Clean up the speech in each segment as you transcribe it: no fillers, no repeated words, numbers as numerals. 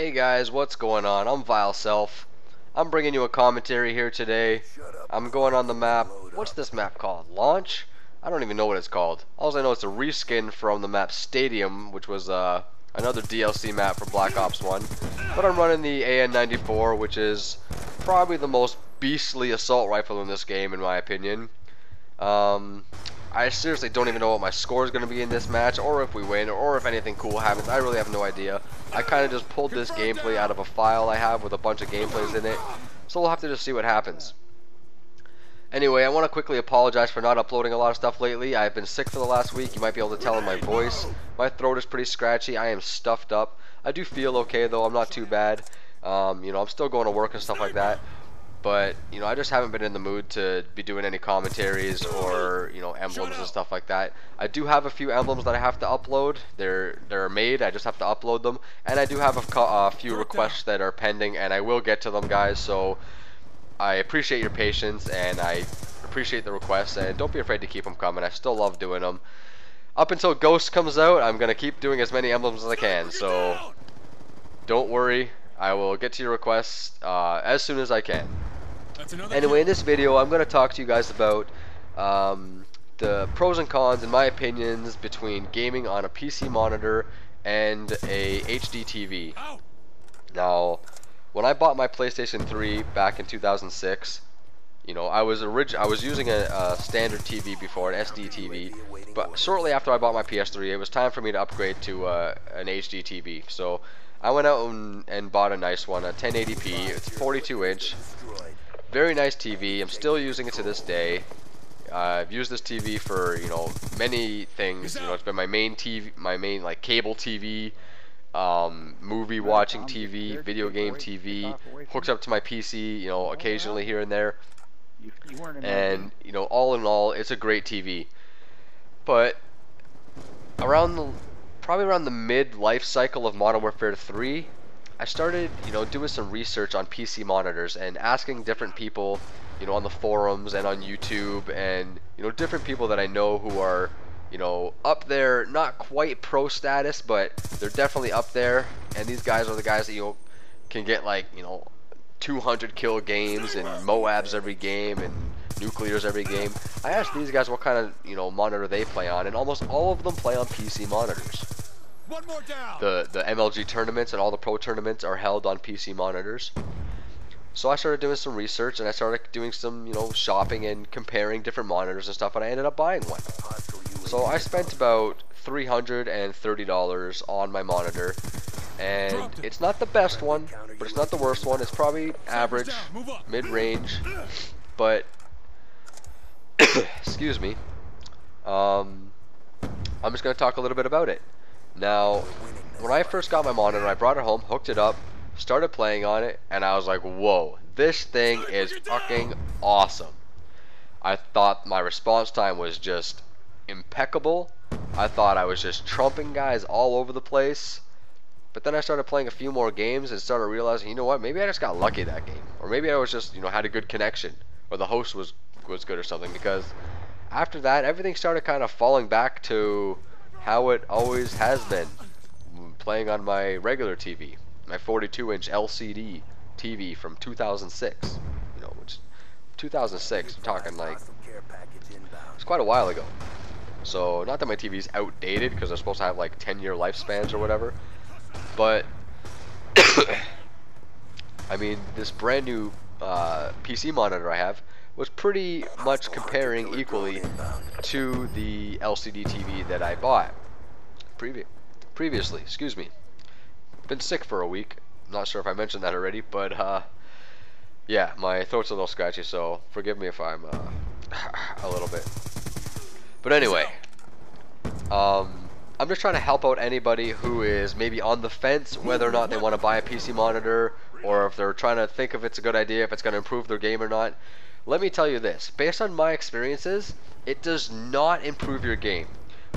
Hey guys, what's going on? I'm Vile Self. I'm bringing you a commentary here today. I'm going on the map. What's this map called? Launch? I don't even know what it's called. All I know it's a reskin from the map Stadium, which was another DLC map for Black Ops 1. But I'm running the AN-94, which is probably the most beastly assault rifle in this game, in my opinion. I seriously don't even know what my score is going to be in this match, or if we win, or if anything cool happens. I really have no idea. I kind of just pulled this gameplay out of a file I have with a bunch of gameplays in it, so we'll have to just see what happens. Anyway, I want to quickly apologize for not uploading a lot of stuff lately. I've been sick for the last week. You might be able to tell in my voice. My throat is pretty scratchy. I am stuffed up. I do feel okay though. I'm not too bad. You know, I'm still going to work and stuff like that. But, you know, I just haven't been in the mood to be doing any commentaries or, you know, emblems and stuff like that. I do have a few emblems that I have to upload. They're made. I just have to upload them. And I do have a few requests that are pending, and I will get to them, guys. So I appreciate your patience, and I appreciate the requests, and don't be afraid to keep them coming. I still love doing them. Up until Ghost comes out, I'm going to keep doing as many emblems as I can. So don't worry. I will get to your requests as soon as I can. Anyway, in this video, I'm going to talk to you guys about the pros and cons, in my opinions, between gaming on a PC monitor and a HD TV. Now, when I bought my PlayStation 3 back in 2006, you know, I was using a standard TV before, an SD TV, but shortly after I bought my PS3, it was time for me to upgrade to an HD TV. So I went out and bought a nice one, a 1080p. It's 42-inch. Very nice TV. I'm still using it to this day. I've used this TV for, you know, many things. You know, it's been my main TV, my main like cable TV, movie watching TV, video game TV. Hooks up to my PC, you know, occasionally here and there. And, you know, all in all, it's a great TV. But probably around the mid-life cycle of Modern Warfare 3, I started, you know, doing some research on PC monitors and asking different people, you know, on the forums and on YouTube, and, you know, different people that I know who are, you know, up there, not quite pro status, but they're definitely up there. And these guys are the guys that, you know, can get like, you know, 200 kill games and Moabs every game and nuclears every game. I asked these guys what kind of, you know, monitor they play on, and almost all of them play on PC monitors. The MLG tournaments and all the pro tournaments are held on PC monitors. So I started doing some research, and I started doing some, you know, shopping and comparing different monitors and stuff, and I ended up buying one. So I spent about $330 on my monitor, and it's not the best one, but it's not the worst one. It's probably average, mid-range, but excuse me. I'm just going to talk a little bit about it. Now, when I first got my monitor, I brought it home, hooked it up, started playing on it, and I was like, whoa, this thing is fucking awesome. I thought my response time was just impeccable. I thought I was just trumping guys all over the place. But then I started playing a few more games and started realizing, you know what, maybe I just got lucky that game. Or maybe I was just, you know, had a good connection. Or the host was good or something. Because after that, everything started kind of falling back to how it always has been, playing on my regular TV, my 42-inch LCD TV from 2006. You know, which 2006, I'm talking like it's quite a while ago. So not that my TV's outdated, because they're supposed to have like 10-year lifespans or whatever, but I mean, this brand new PC monitor I have was pretty much comparing equally to the LCD TV that I bought previously. Excuse me. Been sick for a week. Not sure if I mentioned that already, but yeah, my throat's a little scratchy, so forgive me if I'm a little bit. But anyway, I'm just trying to help out anybody who is maybe on the fence whether or not they want to buy a PC monitor, or if they're trying to think if it's a good idea, if it's going to improve their game or not. Let me tell you this, based on my experiences, it does not improve your game.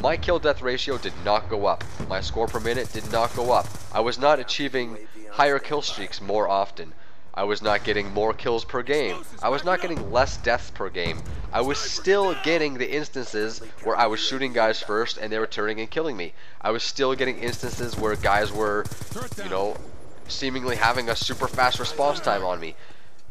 My kill-death ratio did not go up. My score per minute did not go up. I was not achieving higher kill streaks more often. I was not getting more kills per game. I was not getting less deaths per game. I was still getting the instances where I was shooting guys first and they were turning and killing me. I was still getting instances where guys were, you know, seemingly having a super fast response time on me.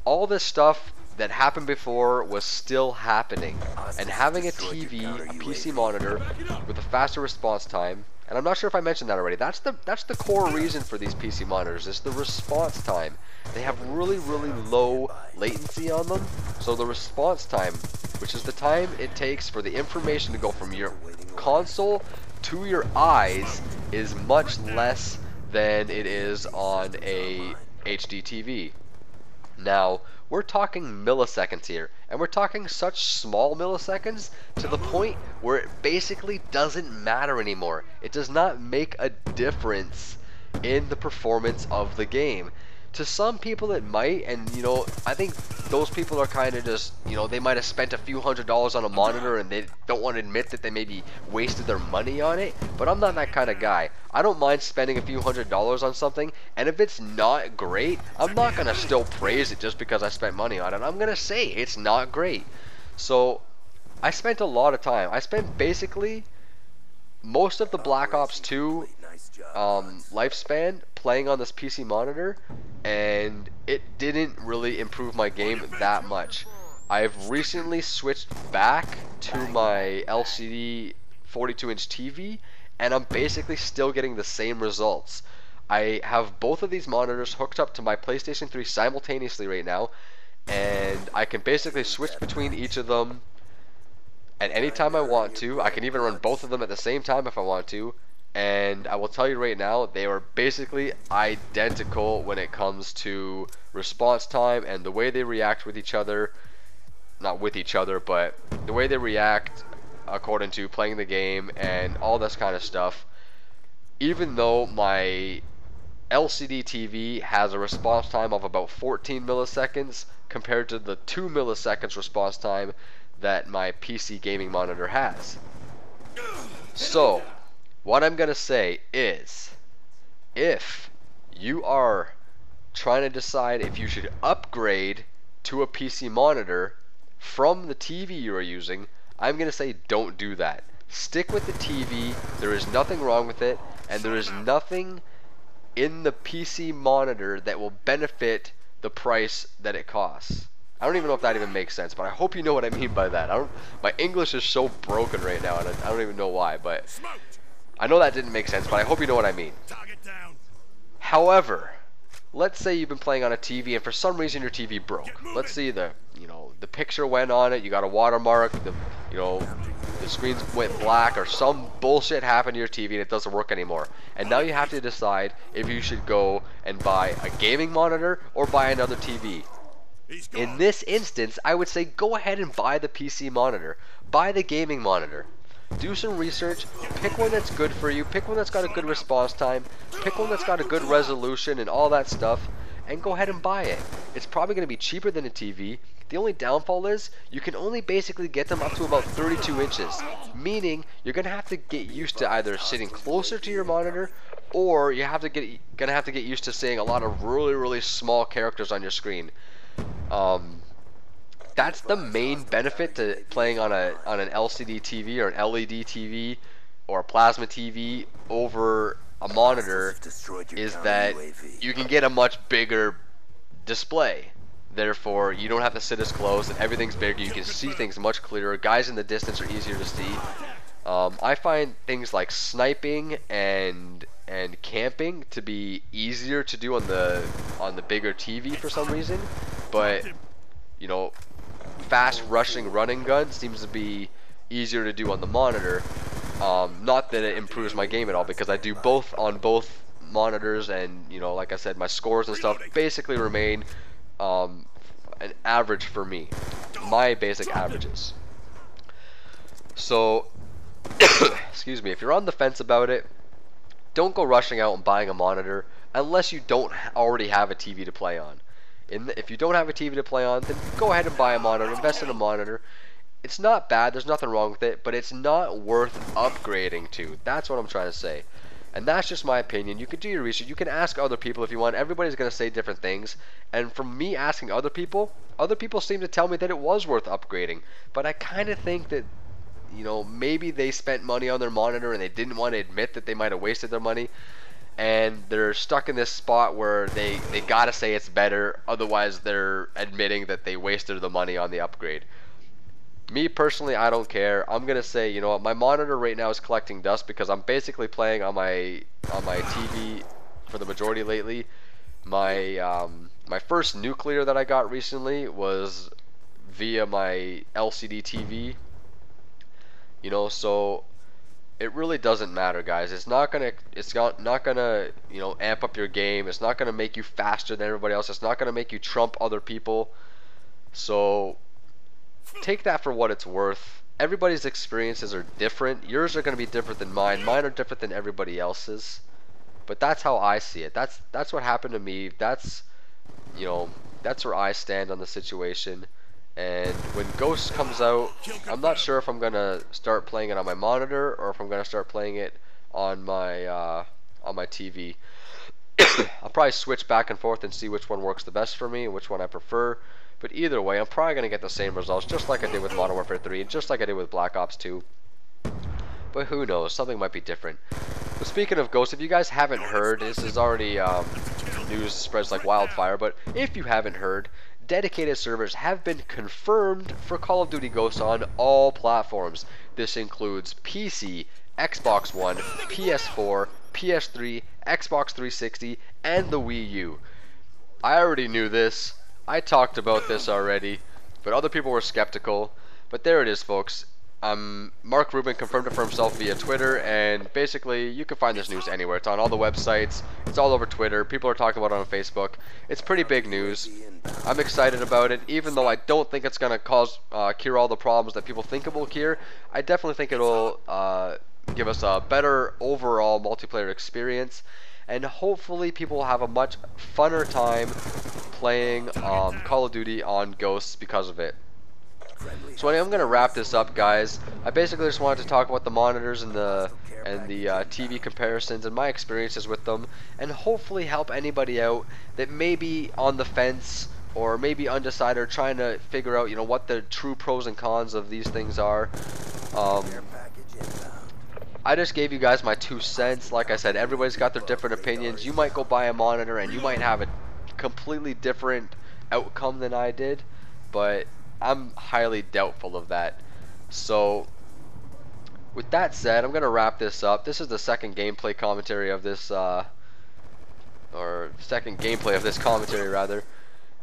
All this stuff that happened before was still happening, and having a TV, a PC monitor with a faster response time, and I'm not sure if I mentioned that already, that's the core reason for these PC monitors, is the response time. They have really low latency on them, so the response time, which is the time it takes for the information to go from your console to your eyes, is much less than it is on a HD TV. Now, we're talking milliseconds here, and we're talking such small milliseconds to the point where it basically doesn't matter anymore. It does not make a difference in the performance of the game. To some people it might, and you know, I think those people are kind of just, you know, they might have spent a few $100s on a monitor and they don't want to admit that they maybe wasted their money on it, but I'm not that kind of guy. I don't mind spending a few $100s on something, and if it's not great, I'm not going to still praise it just because I spent money on it. I'm going to say it's not great. So, I spent a lot of time. I spent basically most of the Black Ops 2 lifespan playing on this PC monitor, and it didn't really improve my game that much. I've recently switched back to my LCD 42-inch TV, and I'm basically still getting the same results. I have both of these monitors hooked up to my PlayStation 3 simultaneously right now, and I can basically switch between each of them at any time I want to. I can even run both of them at the same time if I want to. And I will tell you right now, they are basically identical when it comes to response time and the way they react with each other. Not with each other, but the way they react according to playing the game and all this kind of stuff. Even though my LCD TV has a response time of about 14 milliseconds compared to the 2 milliseconds response time that my PC gaming monitor has. So, what I'm going to say is, if you are trying to decide if you should upgrade to a PC monitor from the TV you are using, I'm going to say don't do that. Stick with the TV. There is nothing wrong with it, and there is nothing in the PC monitor that will benefit the price that it costs. I don't even know if that even makes sense, but I hope you know what I mean by that. My English is so broken right now, and I don't even know why, but I know that didn't make sense, but I hope you know what I mean. However, let's say you've been playing on a TV and for some reason your TV broke. Let's see the picture went on it, you got a watermark, the screen went black, or some bullshit happened to your TV and it doesn't work anymore. And now you have to decide if you should go and buy a gaming monitor or buy another TV. In this instance, I would say go ahead and buy the PC monitor. Buy the gaming monitor. Do some research, pick one that's good for you, pick one that's got a good response time, pick one that's got a good resolution and all that stuff, and go ahead and buy it. It's probably going to be cheaper than a TV. The only downfall is you can only basically get them up to about 32 inches, meaning you're going to have to get used to either sitting closer to your monitor, or you're going to have to get used to seeing a lot of really small characters on your screen. That's the main benefit to playing on an LCD TV or an LED TV or a plasma TV over a monitor, is that you can get a much bigger display. Therefore, you don't have to sit as close, and everything's bigger. You can see things much clearer. Guys in the distance are easier to see. I find things like sniping and camping to be easier to do on the bigger TV for some reason, but you know, fast rushing running gun seems to be easier to do on the monitor. Not that it improves my game at all, because I do both on both monitors, and you know, like I said, my scores and stuff basically remain an average for me, my basic averages. So excuse me, if you're on the fence about it, don't go rushing out and buying a monitor unless you don't already have a TV to play on. If you don't have a TV to play on, then go ahead and buy a monitor, invest in a monitor. It's not bad, there's nothing wrong with it, but it's not worth upgrading to. That's what I'm trying to say. And that's just my opinion. You can do your research, you can ask other people if you want. Everybody's going to say different things. And from me asking other people seem to tell me that it was worth upgrading. But I kind of think that, you know, maybe they spent money on their monitor and they didn't want to admit that they might have wasted their money. and they're stuck in this spot where they gotta say it's better, otherwise they're admitting that they wasted the money on the upgrade. Me personally, I don't care. I'm gonna say, you know what, my monitor right now is collecting dust because I'm basically playing on my TV for the majority lately. My first nuclear that I got recently was via my LCD TV. You know, so it really doesn't matter, guys. It's not gonna you know, amp up your game. It's not gonna make you faster than everybody else. It's not gonna make you trump other people. So take that for what it's worth. Everybody's experiences are different. Yours are gonna be different than mine. Mine are different than everybody else's. But that's how I see it. That's what happened to me. That's, you know, that's where I stand on the situation. And when Ghost comes out, I'm not sure if I'm gonna start playing it on my monitor or if I'm gonna start playing it on my TV. I'll probably switch back and forth and see which one works the best for me and which one I prefer. But either way, I'm probably gonna get the same results, just like I did with Modern Warfare 3 and just like I did with Black Ops 2. But who knows? Something might be different. But speaking of Ghost, if you guys haven't heard, this is already news spreads like wildfire. But if you haven't heard, dedicated servers have been confirmed for Call of Duty Ghosts on all platforms. This includes PC, Xbox One, PS4, PS3, Xbox 360, and the Wii U. I already knew this. I talked about this already, but other people were skeptical. But there it is, folks. Mark Rubin confirmed it for himself via Twitter, and basically you can find this news anywhere. It's on all the websites, it's all over Twitter, people are talking about it on Facebook. It's pretty big news. I'm excited about it, even though I don't think it's going to cure all the problems that people think it will cure. I definitely think it will give us a better overall multiplayer experience, and hopefully people will have a much funner time playing Call of Duty on Ghosts because of it. So I'm going to wrap this up, guys. I basically just wanted to talk about the monitors and the TV comparisons and my experiences with them, and hopefully help anybody out that may be on the fence or maybe undecided or trying to figure out, you know, what the true pros and cons of these things are. I just gave you guys my 2 cents. Like I said, everybody's got their different opinions. You might go buy a monitor and you might have a completely different outcome than I did, but I'm highly doubtful of that. So with that said, I'm gonna wrap this up. This is the second gameplay commentary of this or second gameplay of this commentary rather,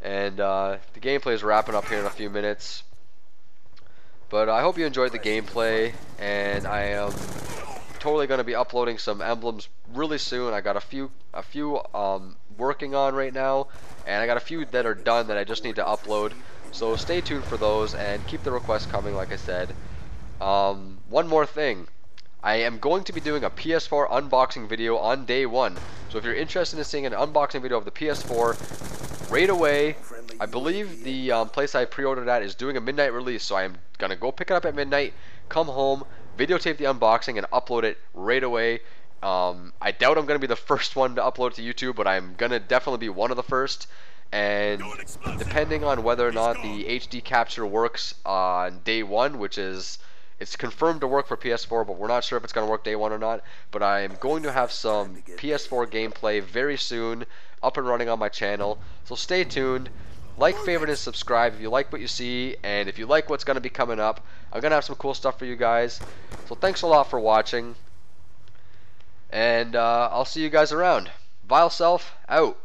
and the gameplay is wrapping up here in a few minutes. But I hope you enjoyed the gameplay, and I am totally going to be uploading some emblems really soon. I got a few working on right now, and I got a few that are done that I just need to upload. So stay tuned for those and keep the requests coming, like I said. One more thing. I am going to be doing a PS4 unboxing video on day 1. So if you're interested in seeing an unboxing video of the PS4 right away, I believe the place I pre-ordered at is doing a midnight release. So I am going to go pick it up at midnight, come home, videotape the unboxing, and upload it right away. I doubt I'm going to be the first one to upload it to YouTube, but I'm going to definitely be one of the first. And depending on whether or not the HD capture works on day 1, which is, it's confirmed to work for PS4, but we're not sure if it's going to work day 1 or not. But I'm going to have some PS4 gameplay very soon up and running on my channel. So stay tuned. Like, favorite, and subscribe if you like what you see, and if you like what's going to be coming up. I'm going to have some cool stuff for you guys. So thanks a lot for watching, and I'll see you guys around. Vile Self, out.